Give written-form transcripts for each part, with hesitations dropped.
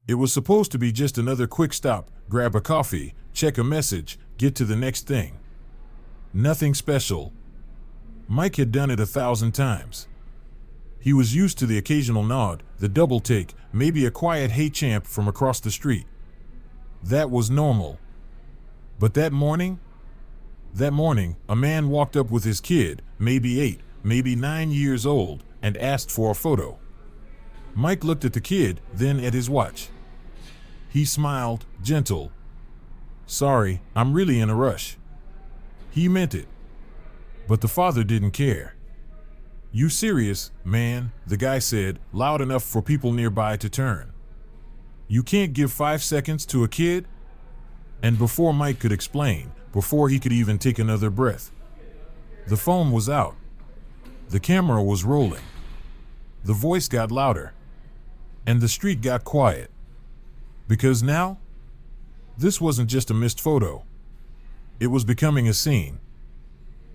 It was supposed to be just another quick stop, grab a coffee, check a message, get to the next thing. Nothing special. Mike had done it 1,000 times. He was used to the occasional nod, the double take, maybe a quiet "hey champ" from across the street. That was normal. But that morning, a man walked up with his kid, maybe 8, maybe 9 years old, and asked for a photo. Mike looked at the kid, then at his watch. He smiled, gentle. "Sorry, I'm really in a rush." He meant it. But the father didn't care. "You serious, man?" the guy said, loud enough for people nearby to turn. "You can't give 5 seconds to a kid?" And before Mike could explain, before he could even take another breath, the phone was out. The camera was rolling. The voice got louder. And the street got quiet. Because now, this wasn't just a missed photo. It was becoming a scene.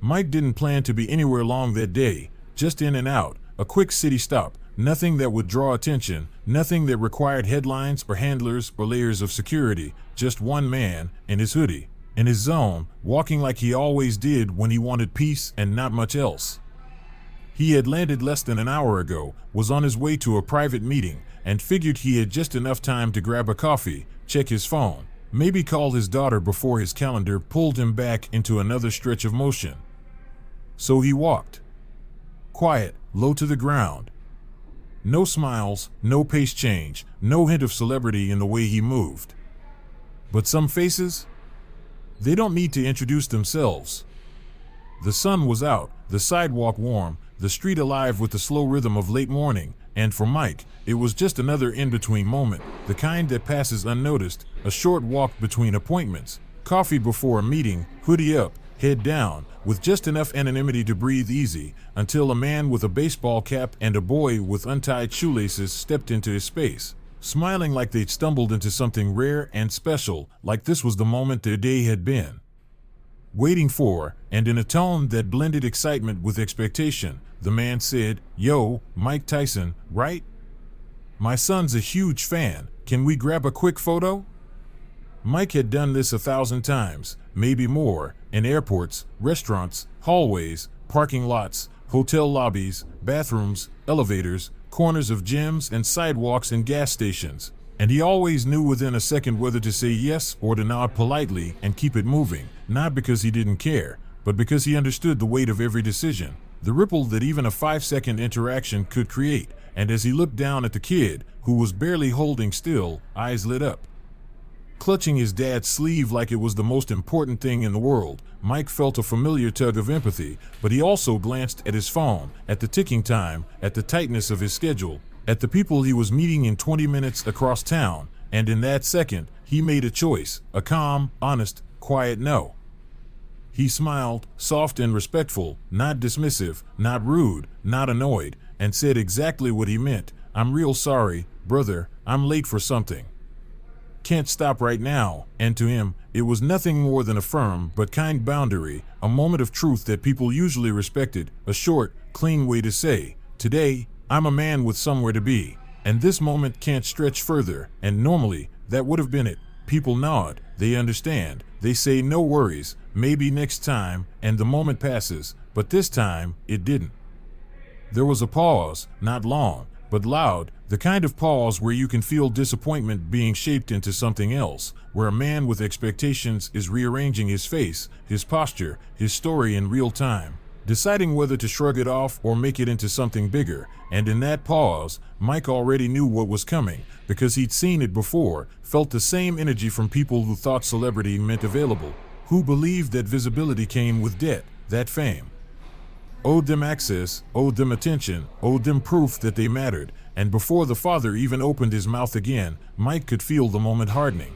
Mike didn't plan to be anywhere long that day, just in and out, a quick city stop, nothing that would draw attention, nothing that required headlines or handlers or layers of security, just one man, in his hoodie, in his zone, walking like he always did when he wanted peace and not much else. He had landed less than an hour ago, was on his way to a private meeting, and figured he had just enough time to grab a coffee, check his phone, maybe call his daughter before his calendar pulled him back into another stretch of motion. So he walked. Quiet, low to the ground. No smiles, no pace change, no hint of celebrity in the way he moved. But some faces? They don't need to introduce themselves. The sun was out, the sidewalk warm, the street alive with the slow rhythm of late morning, and for Mike, it was just another in-between moment, the kind that passes unnoticed, a short walk between appointments, coffee before a meeting, hoodie up, head down, with just enough anonymity to breathe easy, until a man with a baseball cap and a boy with untied shoelaces stepped into his space, smiling like they'd stumbled into something rare and special, like this was the moment their day had been waiting for, and in a tone that blended excitement with expectation, the man said, "Yo, Mike Tyson, right? My son's a huge fan. Can we grab a quick photo?" Mike had done this 1,000 times, maybe more, in airports, restaurants, hallways, parking lots, hotel lobbies, bathrooms, elevators, corners of gyms and sidewalks and gas stations. And he always knew within a second whether to say yes or to nod politely and keep it moving, not because he didn't care, but because he understood the weight of every decision, the ripple that even a 5-second interaction could create. And as he looked down at the kid, who was barely holding still, eyes lit up. Clutching his dad's sleeve like it was the most important thing in the world, Mike felt a familiar tug of empathy, but he also glanced at his phone, at the ticking time, at the tightness of his schedule, at the people he was meeting in 20 minutes across town, and in that second, he made a choice, a calm, honest, quiet no. He smiled, soft and respectful, not dismissive, not rude, not annoyed, and said exactly what he meant. "I'm real sorry, brother, I'm late for something. Can't stop right now." And to him, it was nothing more than a firm but kind boundary, a moment of truth that people usually respected, a short, clean way to say, "Today, I'm a man with somewhere to be, and this moment can't stretch further," and normally, that would have been it. People nod, they understand, they say no worries, maybe next time, and the moment passes, but this time, it didn't. There was a pause, not long, but loud, the kind of pause where you can feel disappointment being shaped into something else, where a man with expectations is rearranging his face, his posture, his story in real time, deciding whether to shrug it off or make it into something bigger. And in that pause, Mike already knew what was coming, because he'd seen it before, felt the same energy from people who thought celebrity meant available, who believed that visibility came with debt, that fame owed them access, owed them attention, owed them proof that they mattered. And before the father even opened his mouth again, Mike could feel the moment hardening.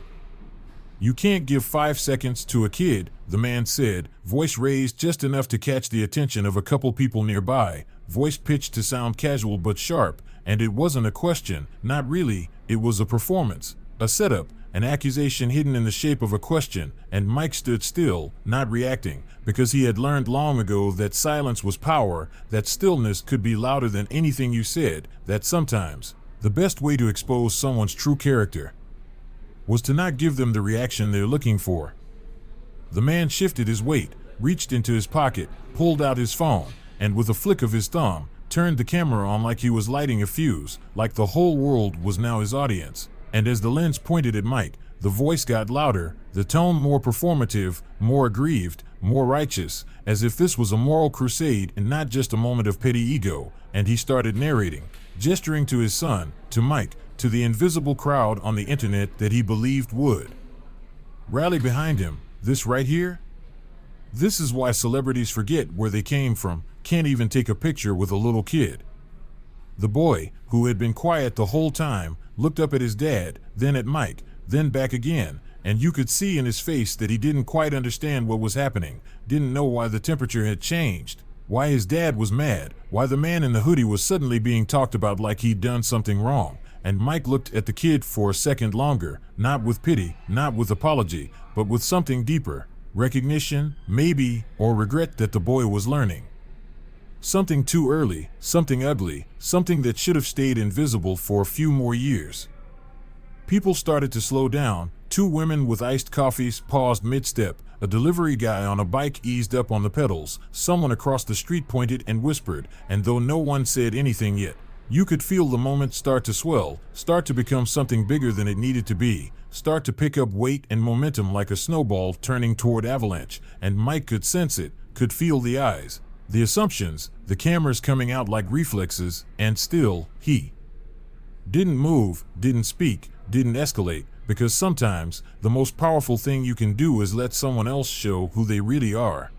"You can't give 5 seconds to a kid," the man said, voice raised just enough to catch the attention of a couple people nearby, voice pitched to sound casual but sharp, and it wasn't a question, not really, it was a performance, a setup, an accusation hidden in the shape of a question, and Mike stood still, not reacting, because he had learned long ago that silence was power, that stillness could be louder than anything you said, that sometimes The best way to expose someone's true character was to not give them the reaction they're looking for. The man shifted his weight, reached into his pocket, pulled out his phone, and with a flick of his thumb, turned the camera on like he was lighting a fuse, like the whole world was now his audience. And as the lens pointed at Mike, the voice got louder, the tone more performative, more aggrieved, more righteous, as if this was a moral crusade and not just a moment of petty ego. And he started narrating, gesturing to his son, to Mike, to the invisible crowd on the internet that he believed would rally behind him. This right here? This is why celebrities forget where they came from, can't even take a picture with a little kid. The boy, who had been quiet the whole time, looked up at his dad, then at Mike, then back again, and you could see in his face that he didn't quite understand what was happening, didn't know why the temperature had changed, why his dad was mad, why the man in the hoodie was suddenly being talked about like he'd done something wrong. And Mike looked at the kid for a second longer, not with pity, not with apology, but with something deeper, recognition, maybe, or regret that the boy was learning. Something too early, something ugly, something that should have stayed invisible for a few more years. People started to slow down. Two women with iced coffees paused mid-step. A delivery guy on a bike eased up on the pedals. Someone across the street pointed and whispered, and though no one said anything yet, you could feel the moment start to swell, start to become something bigger than it needed to be, start to pick up weight and momentum like a snowball turning toward avalanche, and Mike could sense it, could feel the eyes, the assumptions, the cameras coming out like reflexes, and still, he didn't move, didn't speak, didn't escalate, because sometimes the most powerful thing you can do is let someone else show who they really are.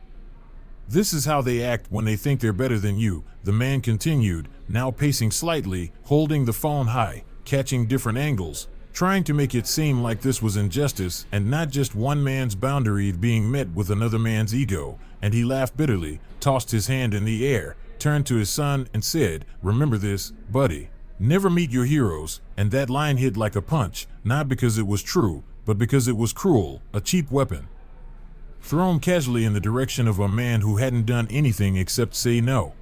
This is how they act when they think they're better than you, the man continued, now pacing slightly, holding the phone high, catching different angles, trying to make it seem like this was injustice and not just one man's boundary being met with another man's ego. And he laughed bitterly, tossed his hand in the air, turned to his son and said, "Remember this, buddy. Never meet your heroes." And that line hit like a punch, not because it was true, but because it was cruel, a cheap weapon, thrown casually in the direction of a man who hadn't done anything except say no.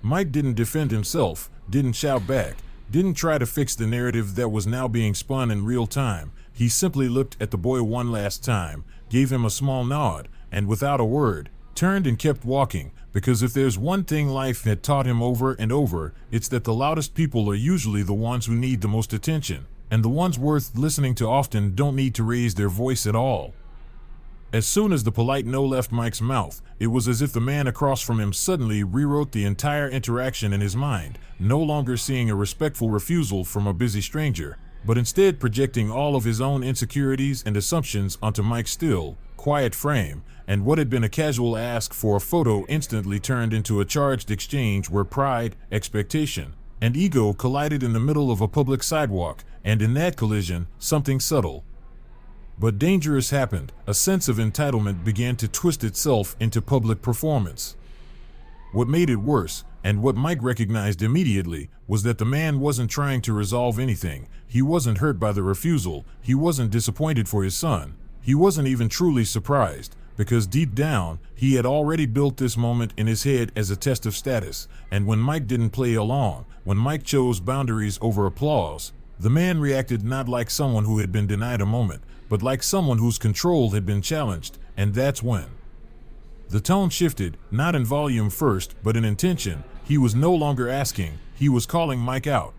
Mike didn't defend himself, didn't shout back, didn't try to fix the narrative that was now being spun in real time. He simply looked at the boy one last time, gave him a small nod, and without a word, turned and kept walking, because if there's one thing life had taught him over and over, it's that the loudest people are usually the ones who need the most attention, and the ones worth listening to often don't need to raise their voice at all. As soon as the polite no left Mike's mouth, it was as if the man across from him suddenly rewrote the entire interaction in his mind, no longer seeing a respectful refusal from a busy stranger, but instead projecting all of his own insecurities and assumptions onto Mike's still, quiet frame, and what had been a casual ask for a photo instantly turned into a charged exchange where pride, expectation, and ego collided in the middle of a public sidewalk, and in that collision, something subtle but dangerous happened. A sense of entitlement began to twist itself into public performance. What made it worse, and what Mike recognized immediately, was that the man wasn't trying to resolve anything. He wasn't hurt by the refusal. He wasn't disappointed for his son. He wasn't even truly surprised, because deep down, he had already built this moment in his head as a test of status. And when Mike didn't play along, when Mike chose boundaries over applause, the man reacted not like someone who had been denied a moment, but like someone whose control had been challenged. And that's when the tone shifted, not in volume first, but in intention. He was no longer asking, he was calling Mike out.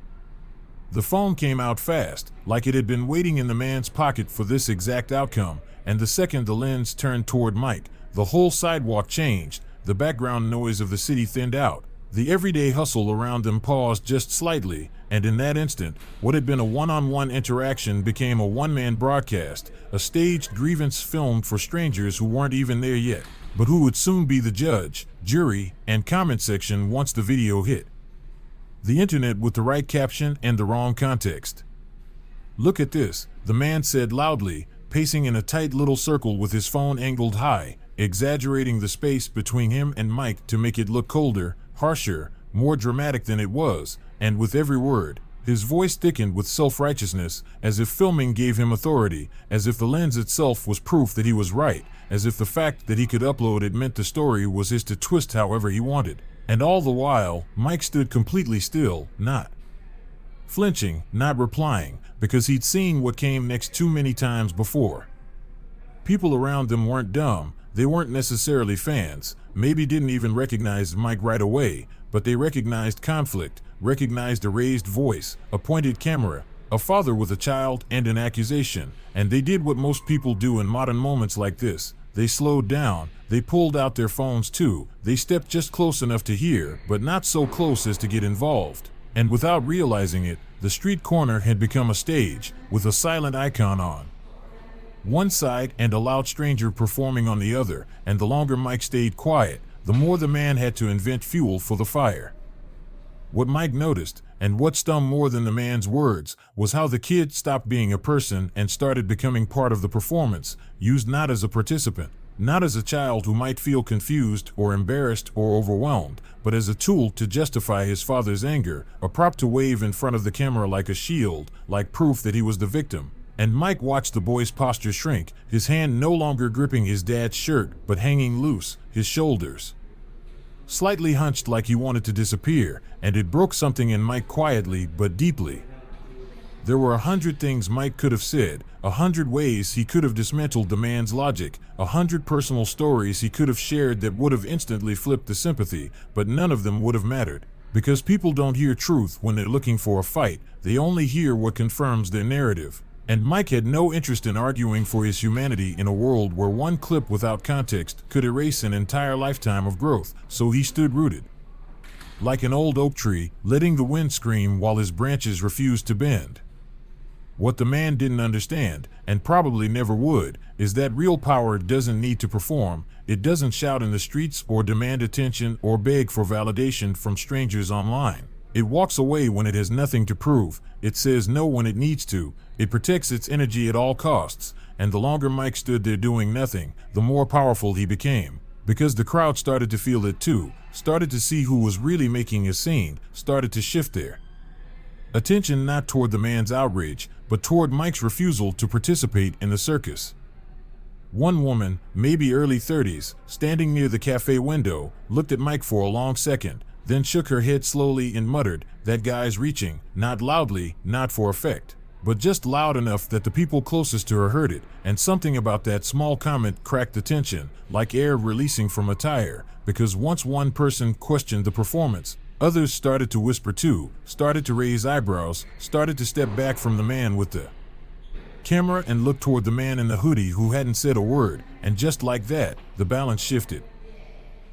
The phone came out fast, like it had been waiting in the man's pocket for this exact outcome, and the second the lens turned toward Mike, the whole sidewalk changed, the background noise of the city thinned out, the everyday hustle around them paused just slightly, and in that instant, what had been a one-on-one interaction became a one-man broadcast, a staged grievance filmed for strangers who weren't even there yet, but who would soon be the judge, jury, and comment section once the video hit the internet with the right caption and the wrong context. "Look at this," the man said loudly, pacing in a tight little circle with his phone angled high, exaggerating the space between him and Mike to make it look colder, harsher, more dramatic than it was, and with every word, his voice thickened with self-righteousness, as if filming gave him authority, as if the lens itself was proof that he was right, as if the fact that he could upload it meant the story was his to twist however he wanted. And all the while, Mike stood completely still, not flinching, not replying, because he'd seen what came next too many times before. People around them weren't dumb, they weren't necessarily fans, maybe didn't even recognize Mike right away, but they recognized conflict, recognized a raised voice, a pointed camera, a father with a child, and an accusation, and they did what most people do in modern moments like this. They slowed down, they pulled out their phones too, they stepped just close enough to hear, but not so close as to get involved. And without realizing it, the street corner had become a stage, with a silent icon on one side and a loud stranger performing on the other, and the longer Mike stayed quiet, the more the man had to invent fuel for the fire. What Mike noticed, and what stung more than the man's words, was how the kid stopped being a person and started becoming part of the performance, used not as a participant, not as a child who might feel confused or embarrassed or overwhelmed, but as a tool to justify his father's anger, a prop to wave in front of the camera like a shield, like proof that he was the victim. And Mike watched the boy's posture shrink, his hand no longer gripping his dad's shirt, but hanging loose, his shoulders slightly hunched like he wanted to disappear, and it broke something in Mike quietly but deeply. There were 100 things Mike could have said, 100 ways he could have dismantled the man's logic, 100 personal stories he could have shared that would have instantly flipped the sympathy, but none of them would have mattered. Because people don't hear truth when they're looking for a fight, they only hear what confirms their narrative. And Mike had no interest in arguing for his humanity in a world where one clip without context could erase an entire lifetime of growth, so he stood rooted, like an old oak tree, letting the wind scream while his branches refused to bend. What the man didn't understand, and probably never would, is that real power doesn't need to perform, it doesn't shout in the streets or demand attention or beg for validation from strangers online. It walks away when it has nothing to prove, it says no when it needs to, it protects its energy at all costs, and the longer Mike stood there doing nothing, the more powerful he became. Because the crowd started to feel it too, started to see who was really making a scene, started to shift their attention not toward the man's outrage, but toward Mike's refusal to participate in the circus. One woman, maybe early 30s, standing near the cafe window, looked at Mike for a long second, then shook her head slowly and muttered, "That guy's reaching," not loudly, not for effect, but just loud enough that the people closest to her heard it, and something about that small comment cracked the tension, like air releasing from a tire, because once one person questioned the performance, others started to whisper too, started to raise eyebrows, started to step back from the man with the camera and look toward the man in the hoodie who hadn't said a word, and just like that, the balance shifted.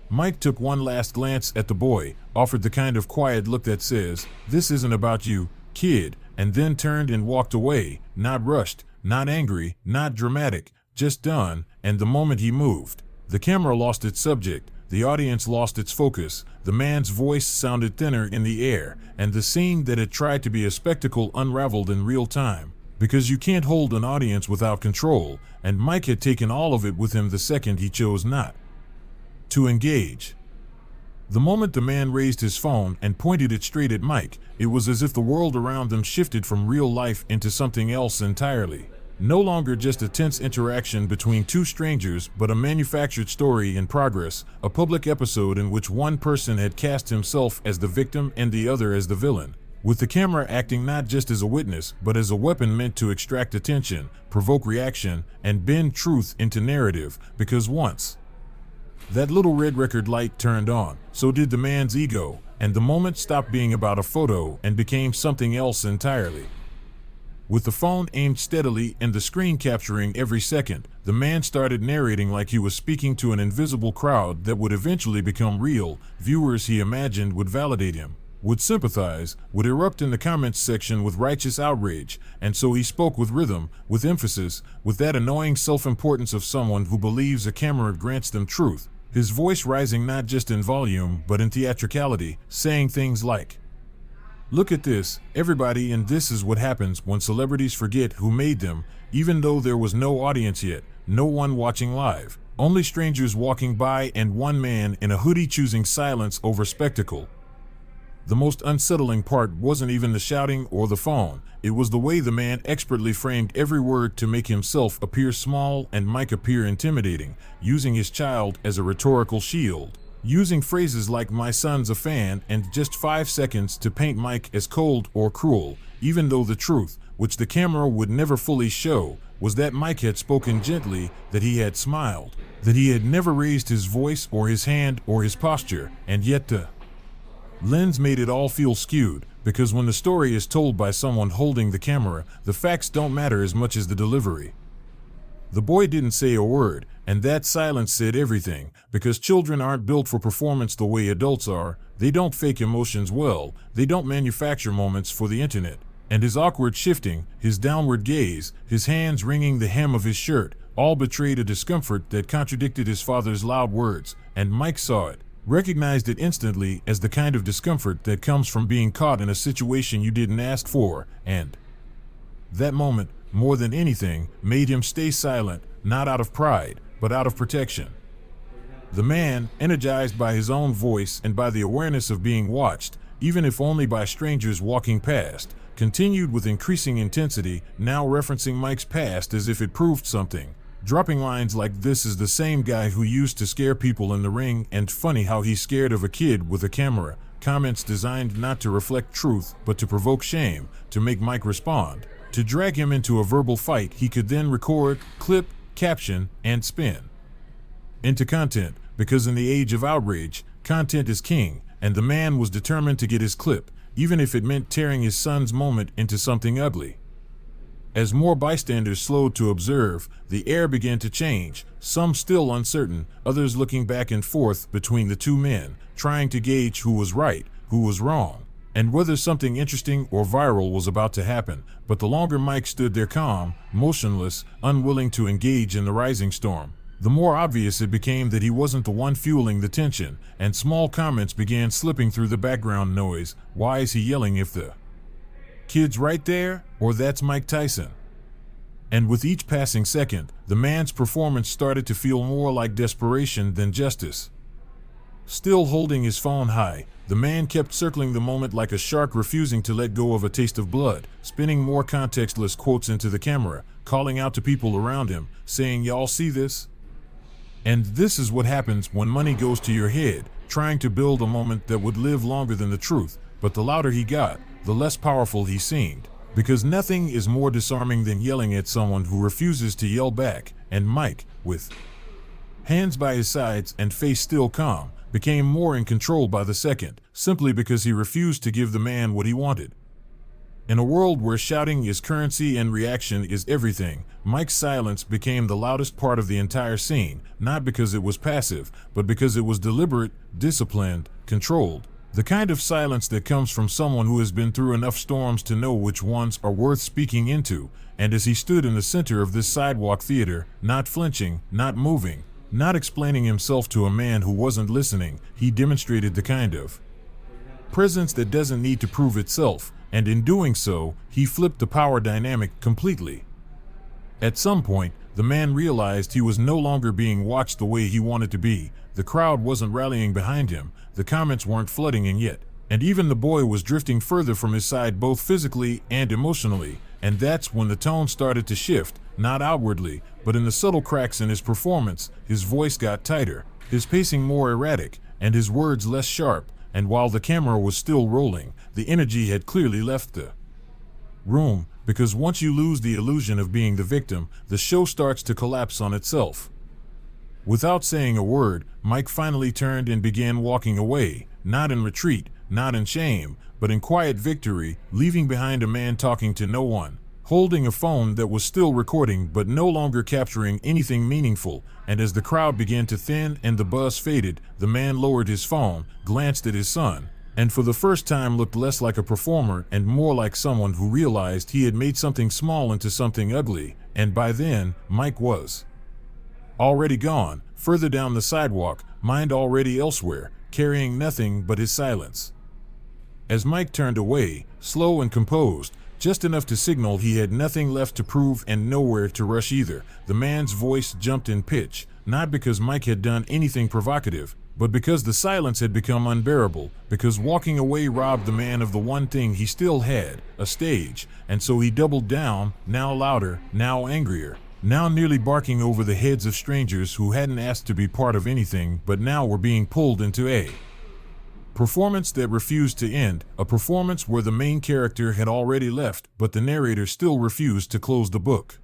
Mike took one last glance at the boy, offered the kind of quiet look that says, "This isn't about you, kid," and then turned and walked away, not rushed, not angry, not dramatic, just done, and the moment he moved, the camera lost its subject, the audience lost its focus, the man's voice sounded thinner in the air, and the scene that had tried to be a spectacle unraveled in real time. Because you can't hold an audience without control, and Mike had taken all of it with him the second he chose not to engage. The moment the man raised his phone and pointed it straight at Mike, it was as if the world around them shifted from real life into something else entirely. No longer just a tense interaction between two strangers, but a manufactured story in progress, a public episode in which one person had cast himself as the victim and the other as the villain, with the camera acting not just as a witness, but as a weapon meant to extract attention, provoke reaction, and bend truth into narrative, because once that little red record light turned on, so did the man's ego, and the moment stopped being about a photo and became something else entirely. With the phone aimed steadily and the screen capturing every second, the man started narrating like he was speaking to an invisible crowd that would eventually become real. Viewers he imagined would validate him, would sympathize, would erupt in the comments section with righteous outrage, and so he spoke with rhythm, with emphasis, with that annoying self-importance of someone who believes a camera grants them truth, his voice rising not just in volume but in theatricality, saying things like, "Look at this, everybody, and this is what happens when celebrities forget who made them, even though there was no audience yet, no one watching live, only strangers walking by and one man in a hoodie choosing silence over spectacle." The most unsettling part wasn't even the shouting or the phone, it was the way the man expertly framed every word to make himself appear small and Mike appear intimidating, using his child as a rhetorical shield. using phrases like "my son's a fan" and "just 5 seconds" to paint Mike as cold or cruel, even though the truth, which the camera would never fully show, was that Mike had spoken gently, that he had smiled, that he had never raised his voice or his hand or his posture, and yet the lens made it all feel skewed, because when the story is told by someone holding the camera, the facts don't matter as much as the delivery. The boy didn't say a word, and that silence said everything, because children aren't built for performance the way adults are. They don't fake emotions well, they don't manufacture moments for the internet. And his awkward shifting, his downward gaze, his hands wringing the hem of his shirt, all betrayed a discomfort that contradicted his father's loud words, and Mike saw it, recognized it instantly as the kind of discomfort that comes from being caught in a situation you didn't ask for, and that moment, more than anything, made him stay silent, not out of pride, but out of protection. The man, energized by his own voice and by the awareness of being watched, even if only by strangers walking past, continued with increasing intensity, now referencing Mike's past as if it proved something, dropping lines like "this is the same guy who used to scare people in the ring," and "funny how he's scared of a kid with a camera," comments designed not to reflect truth but to provoke shame, to make Mike respond, to drag him into a verbal fight he could then record, clip, caption, and spin into content, because in the age of outrage, content is king, and the man was determined to get his clip, even if it meant tearing his son's moment into something ugly. As more bystanders slowed to observe, the air began to change, some still uncertain, others looking back and forth between the two men, trying to gauge who was right, who was wrong, and whether something interesting or viral was about to happen. But the longer Mike stood there calm, motionless, unwilling to engage in the rising storm, the more obvious it became that he wasn't the one fueling the tension, and small comments began slipping through the background noise. "Why is he yelling if the kid's right there?" Or "that's Mike Tyson." And with each passing second, the man's performance started to feel more like desperation than justice. Still holding his phone high, the man kept circling the moment like a shark refusing to let go of a taste of blood, spinning more contextless quotes into the camera, calling out to people around him, saying, "Y'all see this?" And this is what happens when money goes to your head, trying to build a moment that would live longer than the truth. But the louder he got, the less powerful he seemed, because nothing is more disarming than yelling at someone who refuses to yell back, and Mike, with hands by his sides and face still calm, became more in control by the second, simply because he refused to give the man what he wanted. In a world where shouting is currency and reaction is everything, Mike's silence became the loudest part of the entire scene, not because it was passive, but because it was deliberate, disciplined, controlled. The kind of silence that comes from someone who has been through enough storms to know which ones are worth speaking into. And as he stood in the center of this sidewalk theater, not flinching, not moving, not explaining himself to a man who wasn't listening, he demonstrated the kind of presence that doesn't need to prove itself, and in doing so, he flipped the power dynamic completely. At some point, the man realized he was no longer being watched the way he wanted to be. The crowd wasn't rallying behind him, the comments weren't flooding in yet, and even the boy was drifting further from his side both physically and emotionally, and that's when the tone started to shift, not outwardly, but in the subtle cracks in his performance. His voice got tighter, his pacing more erratic, and his words less sharp, and while the camera was still rolling, the energy had clearly left the room, because once you lose the illusion of being the victim, the show starts to collapse on itself. Without saying a word, Mike finally turned and began walking away, not in retreat, not in shame, but in quiet victory, leaving behind a man talking to no one, holding a phone that was still recording but no longer capturing anything meaningful. And as the crowd began to thin and the buzz faded, the man lowered his phone, glanced at his son, and for the first time looked less like a performer and more like someone who realized he had made something small into something ugly. And by then, Mike was already gone, further down the sidewalk, mind already elsewhere, carrying nothing but his silence. As Mike turned away, slow and composed, just enough to signal he had nothing left to prove and nowhere to rush either, the man's voice jumped in pitch, not because Mike had done anything provocative, but because the silence had become unbearable, because walking away robbed the man of the one thing he still had, a stage, and so he doubled down, now louder, now angrier. now nearly barking over the heads of strangers who hadn't asked to be part of anything but now were being pulled into a performance that refused to end, a performance where the main character had already left, but the narrator still refused to close the book.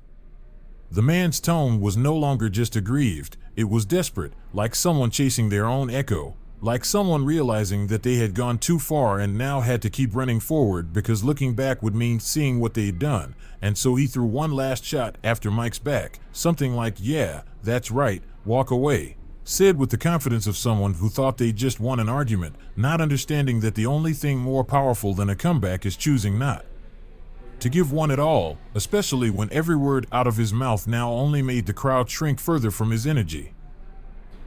The man's tone was no longer just aggrieved, it was desperate, like someone chasing their own echo, like someone realizing that they had gone too far and now had to keep running forward because looking back would mean seeing what they'd done, and so he threw one last shot after Mike's back, something like, "Yeah, that's right, walk away," said with the confidence of someone who thought they just won an argument, not understanding that the only thing more powerful than a comeback is choosing not to give one at all, especially when every word out of his mouth now only made the crowd shrink further from his energy.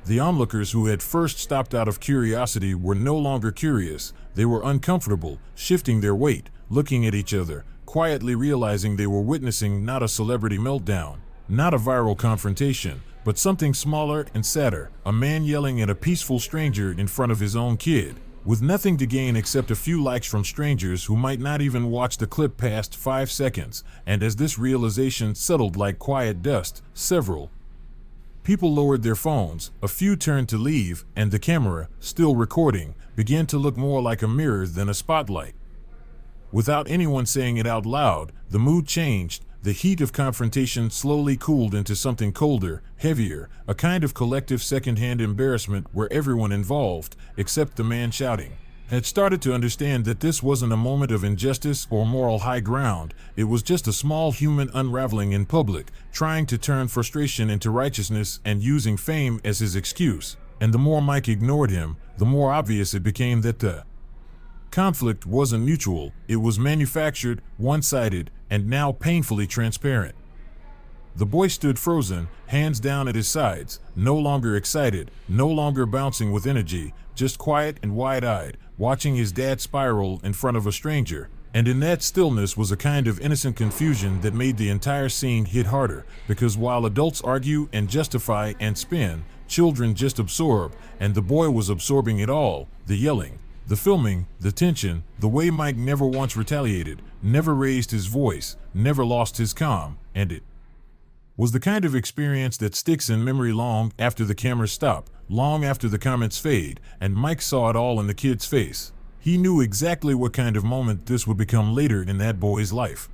The onlookers who had first stopped out of curiosity were no longer curious, they were uncomfortable, shifting their weight, looking at each other, quietly realizing they were witnessing not a celebrity meltdown, not a viral confrontation, but something smaller and sadder, a man yelling at a peaceful stranger in front of his own kid, with nothing to gain except a few likes from strangers who might not even watch the clip past 5 seconds, and as this realization settled like quiet dust, several people lowered their phones, a few turned to leave, and the camera, still recording, began to look more like a mirror than a spotlight. Without anyone saying it out loud, the mood changed, the heat of confrontation slowly cooled into something colder, heavier, a kind of collective second-hand embarrassment where everyone involved, except the man shouting, had started to understand that this wasn't a moment of injustice or moral high ground, it was just a small human unraveling in public, trying to turn frustration into righteousness and using fame as his excuse. And the more Mike ignored him, the more obvious it became that the conflict wasn't mutual, it was manufactured, one-sided, and now painfully transparent. The boy stood frozen, hands down at his sides, no longer excited, no longer bouncing with energy, just quiet and wide-eyed, watching his dad spiral in front of a stranger, and in that stillness was a kind of innocent confusion that made the entire scene hit harder, because while adults argue and justify and spin, children just absorb, and the boy was absorbing it all, the yelling, the filming, the tension, the way Mike never once retaliated, never raised his voice, never lost his calm, and it was the kind of experience that sticks in memory long after the cameras stop, long after the comments fade, and Mike saw it all in the kid's face. He knew exactly what kind of moment this would become later in that boy's life.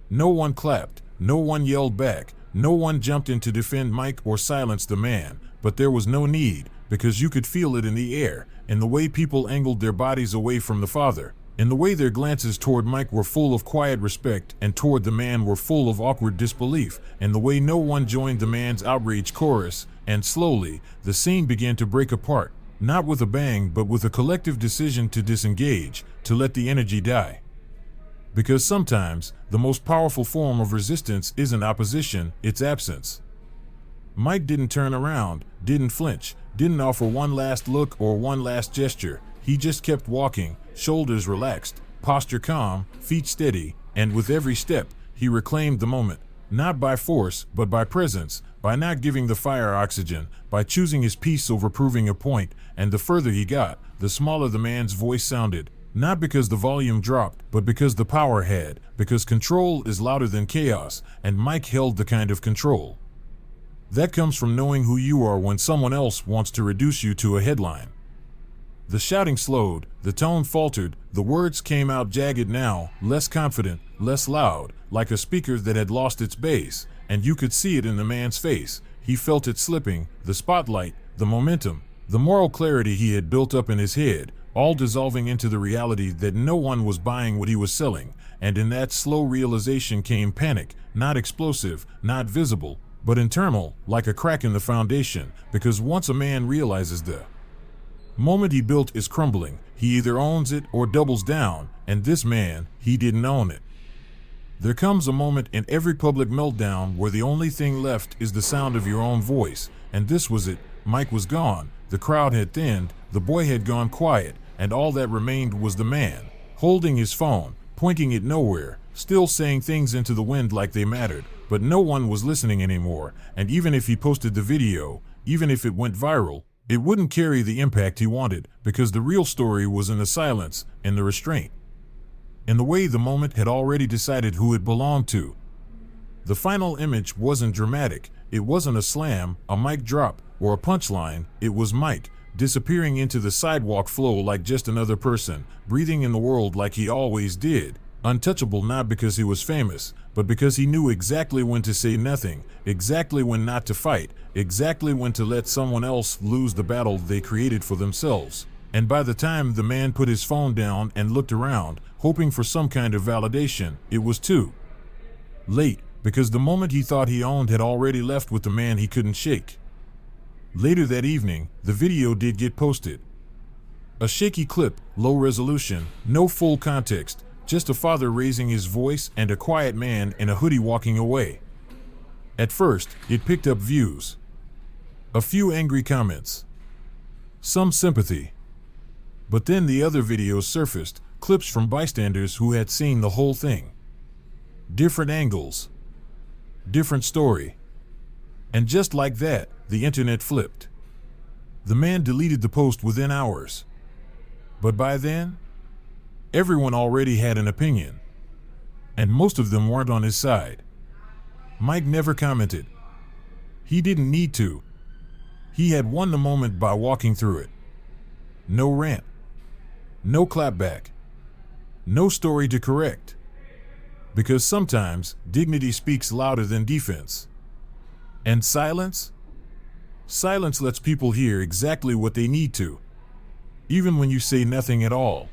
No one clapped, no one yelled back, no one jumped in to defend Mike or silence the man, but there was no need, because you could feel it in the air, in the way people angled their bodies away from the father, in the way their glances toward Mike were full of quiet respect and toward the man were full of awkward disbelief, and the way no one joined the man's outrage chorus, and slowly, the scene began to break apart, not with a bang but with a collective decision to disengage, to let the energy die. Because sometimes, the most powerful form of resistance isn't opposition, it's absence. Mike didn't turn around, didn't flinch, didn't offer one last look or one last gesture. He just kept walking, shoulders relaxed, posture calm, feet steady, and with every step, he reclaimed the moment, not by force, but by presence, by not giving the fire oxygen, by choosing his peace over proving a point, and the further he got, the smaller the man's voice sounded, not because the volume dropped, but because the power had, because control is louder than chaos, and Mike held the kind of control that comes from knowing who you are when someone else wants to reduce you to a headline. The shouting slowed, the tone faltered, the words came out jagged now, less confident, less loud, like a speaker that had lost its bass, and you could see it in the man's face. He felt it slipping, the spotlight, the momentum, the moral clarity he had built up in his head, all dissolving into the reality that no one was buying what he was selling, and in that slow realization came panic, not explosive, not visible, but internal, like a crack in the foundation, because once a man realizes the moment he built is crumbling, he either owns it or doubles down, and this man, he didn't own it. There comes a moment in every public meltdown where the only thing left is the sound of your own voice, and this was it. Mike was gone, the crowd had thinned, the boy had gone quiet, and all that remained was the man, holding his phone, pointing it nowhere, still saying things into the wind like they mattered, but no one was listening anymore, and even if he posted the video, even if it went viral, it wouldn't carry the impact he wanted, because the real story was in the silence, in the restraint, in the way the moment had already decided who it belonged to. The final image wasn't dramatic. It wasn't a slam, a mic drop, or a punchline. It was Mike, disappearing into the sidewalk flow like just another person, breathing in the world like he always did. Untouchable not because he was famous, but because he knew exactly when to say nothing, exactly when not to fight, exactly when to let someone else lose the battle they created for themselves. And by the time the man put his phone down and looked around, hoping for some kind of validation, it was too late, because the moment he thought he owned had already left with the man he couldn't shake. Later that evening, the video did get posted. A shaky clip, low resolution, no full context, just a father raising his voice and a quiet man in a hoodie walking away. At first, it picked up views. A few angry comments. Some sympathy. But then the other videos surfaced, clips from bystanders who had seen the whole thing. Different angles. Different story. And just like that, the internet flipped. The man deleted the post within hours. But by then, everyone already had an opinion. And most of them weren't on his side. Mike never commented. He didn't need to. He had won the moment by walking through it. No rant. No clapback. No story to correct. Because sometimes dignity speaks louder than defense. And silence? Silence lets people hear exactly what they need to, even when you say nothing at all.